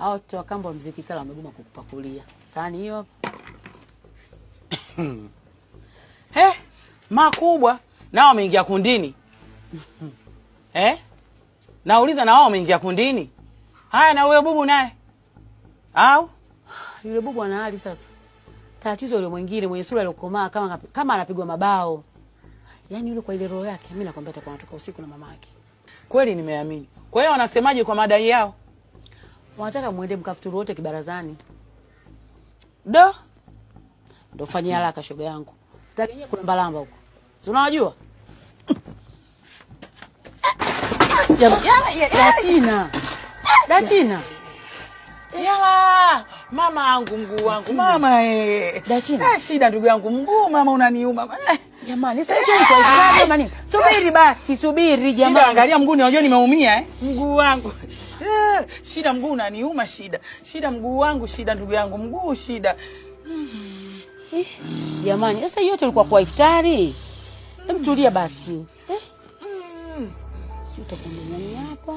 Hao toa kambo wa mziki kala wamegoma kukupakulia. Sahani hiyo hapa. Makubwa nao wameingia kundini. Nauliza na wao wameingia kundini. Haya na huyo bubu naye. Au yule bubu ana hali sasa. Tatizo yule mwingine mwenye sura iliyokomaa kama anapigwa mabao. Yaani yule kwa ile roho yake mimi nakwambia atakuwa anatoka usiku na mamake. Kweli nimeamini. Kwa hiyo wanasemaje kwa madai yao? Wanataka muende mkafuturu wote kibarazani. Ndio fanyia haraka shoga yangu. Tutarejea kuna mbalamba huko. Si unawajua? Dachina. Yala, mama yangu mguu wangu. Mama Dachina. Shida ndugu yangu mguu mama unaniuma. Jamani, sasa njoo kwa Israeli mani. Subiri basi, subiri jamani. Shida angalia mguu unajua nimeumia Mguu wangu. Shida mguu unaniuma shida. Shida mguu wangu shida ndugu yangu mguu shida. Jamani, sasa yote ilikuwa kwa iftari. Tulia basi. Sio utakwenda nani hapa?